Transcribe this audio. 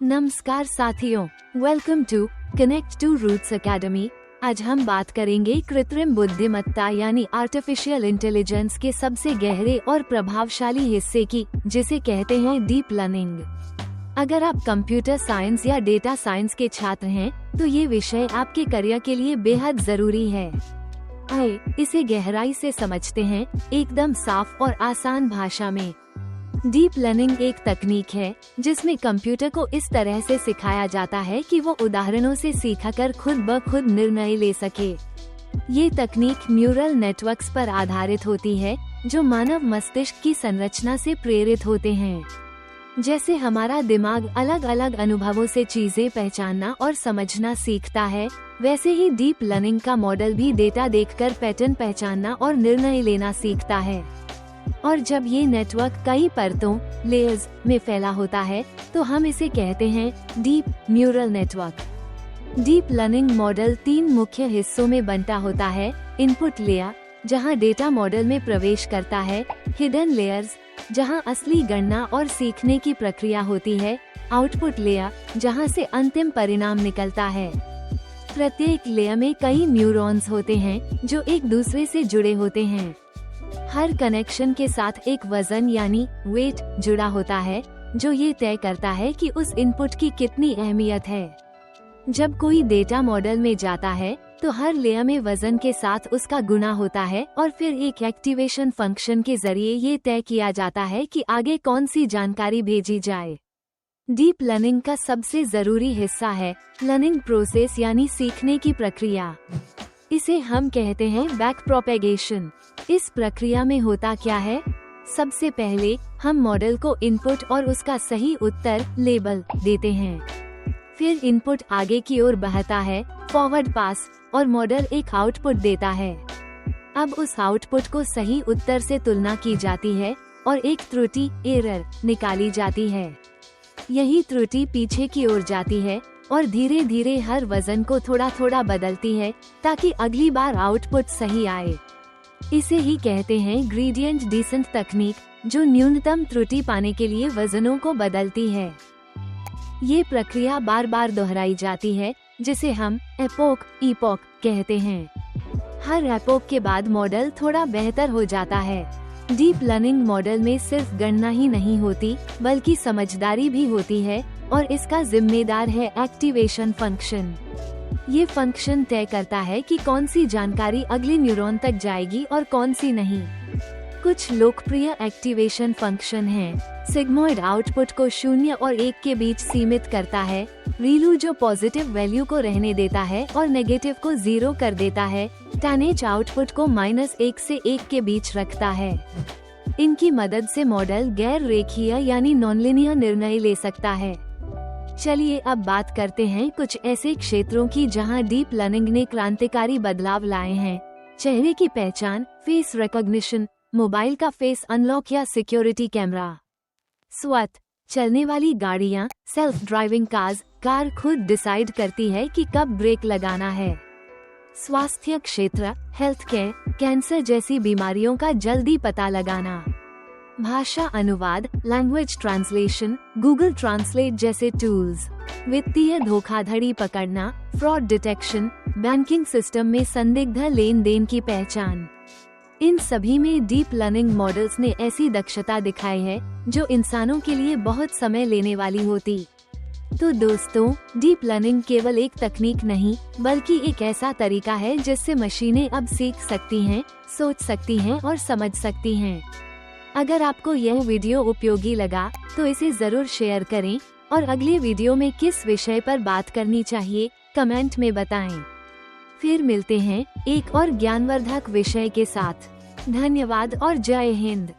नमस्कार साथियों, welcome to Connect to Roots Academy. आज हम बात करेंगे कृत्रिम बुद्धिमत्ता यानी आर्टिफिशियल इंटेलिजेंस के सबसे गहरे और प्रभावशाली हिस्से की, जिसे कहते हैं डीप लर्निंग। अगर आप कंप्यूटर साइंस या डेटा साइंस के छात्र हैं, तो ये विषय आपके करियर के लिए बेहद जरूरी है। आइए इसे गहराई से समझते हैं, एकदम साफ और आसान भाषा में। डीप लर्निंग एक तकनीक है जिसमें कंप्यूटर को इस तरह से सिखाया जाता है कि वो उदाहरणों से सीखकर खुद ब खुद निर्णय ले सके। ये तकनीक न्यूरल नेटवर्क्स पर आधारित होती है, जो मानव मस्तिष्क की संरचना से प्रेरित होते हैं। जैसे हमारा दिमाग अलग अलग अनुभवों से चीजें पहचानना और समझना सीखता है, वैसे ही डीप लर्निंग का मॉडल भी डेटा देखकर पैटर्न पहचानना और निर्णय लेना सीखता है। और जब ये नेटवर्क कई परतों लेयर्स में फैला होता है, तो हम इसे कहते हैं deep neural network. Deep learning model 3 मुख्य हिस्सों में बंटा होता है। इनपुट लेयर, जहां डेटा मॉडल में प्रवेश करता है। हिडन लेयर्स, जहां असली गणना और सीखने की प्रक्रिया होती है। आउटपुट लेयर, जहां से अंतिम परिणाम निकलता है। प्रत्येक लेयर में कई न्यूरॉन्स होते हैं जो एक दूसरे से जुड़े होते हैं। हर कनेक्शन के साथ एक वजन यानी वेट जुड़ा होता है, जो ये तय करता है कि उस इनपुट की कितनी अहमियत है। जब कोई डेटा मॉडल में जाता है, तो हर लेयर में वजन के साथ उसका गुणा होता है और फिर एक एक्टिवेशन फंक्शन के जरिए ये तय किया जाता है कि आगे कौन सी जानकारी भेजी जाए। डीप लर्निंग का सबसे जरूरी हिस्सा है लर्निंग प्रोसेस यानी सीखने की प्रक्रिया। इसे हम कहते हैं बैक प्रोपेगेशन। इस प्रक्रिया में होता क्या है? सबसे पहले हम मॉडल को इनपुट और उसका सही उत्तर लेबल देते हैं। फिर इनपुट आगे की ओर बहता है, फॉरवर्ड पास, और मॉडल एक आउटपुट देता है। अब उस आउटपुट को सही उत्तर से तुलना की जाती है और एक त्रुटि एरर निकाली जाती है। यही त्रुटि पीछे की ओर जाती है और धीरे धीरे हर वजन को थोड़ा थोड़ा बदलती है, ताकि अगली बार आउटपुट सही आए। इसे ही कहते हैं ग्रेडिएंट डिसेंट तकनीक, जो न्यूनतम त्रुटि पाने के लिए वजनों को बदलती है। ये प्रक्रिया बार बार दोहराई जाती है, जिसे हम इपोक कहते हैं। हर एपोक के बाद मॉडल थोड़ा बेहतर हो जाता है। डीप लर्निंग मॉडल में सिर्फ गणना ही नहीं होती, बल्कि समझदारी भी होती है, और इसका जिम्मेदार है एक्टिवेशन फंक्शन। ये फंक्शन तय करता है कि कौन सी जानकारी अगले न्यूरॉन तक जाएगी और कौन सी नहीं। कुछ लोकप्रिय एक्टिवेशन फंक्शन हैं। सिग्मॉइड आउटपुट को 0 और 1 के बीच सीमित करता है। रीलू, जो पॉजिटिव वैल्यू को रहने देता है और नेगेटिव को 0 कर देता है। टैनेज आउटपुट को -1 से 1 के बीच रखता है। इनकी मदद से मॉडल गैर रेखीय यानी नॉनलिनियर निर्णय ले सकता है। चलिए अब बात करते हैं कुछ ऐसे क्षेत्रों की जहां डीप लर्निंग ने क्रांतिकारी बदलाव लाए हैं। चेहरे की पहचान, फेस रिकॉग्निशन, मोबाइल का फेस अनलॉक या सिक्योरिटी कैमरा। स्वत, चलने वाली गाड़ियां, सेल्फ ड्राइविंग कार खुद डिसाइड करती है कि कब ब्रेक लगाना है। स्वास्थ्य क्षेत्र, हेल्थ केयर, कैंसर जैसी बीमारियों का जल्दी पता लगाना। भाषा अनुवाद, लैंग्वेज ट्रांसलेशन, गूगल ट्रांसलेट जैसे टूल्स। वित्तीय धोखाधड़ी पकड़ना, फ्रॉड डिटेक्शन, बैंकिंग सिस्टम में संदिग्ध लेन देन की पहचान। इन सभी में डीप लर्निंग मॉडल्स ने ऐसी दक्षता दिखाई है जो इंसानों के लिए बहुत समय लेने वाली होती। तो दोस्तों, डीप लर्निंग केवल एक तकनीक नहीं, बल्कि एक ऐसा तरीका है जिससे मशीनें अब सीख सकती हैं, सोच सकती हैं और समझ सकती हैं। अगर आपको यह वीडियो उपयोगी लगा, तो इसे जरूर शेयर करें और अगले वीडियो में किस विषय पर बात करनी चाहिए, कमेंट में बताएं। फिर मिलते हैं एक और ज्ञानवर्धक विषय के साथ। धन्यवाद और जय हिंद।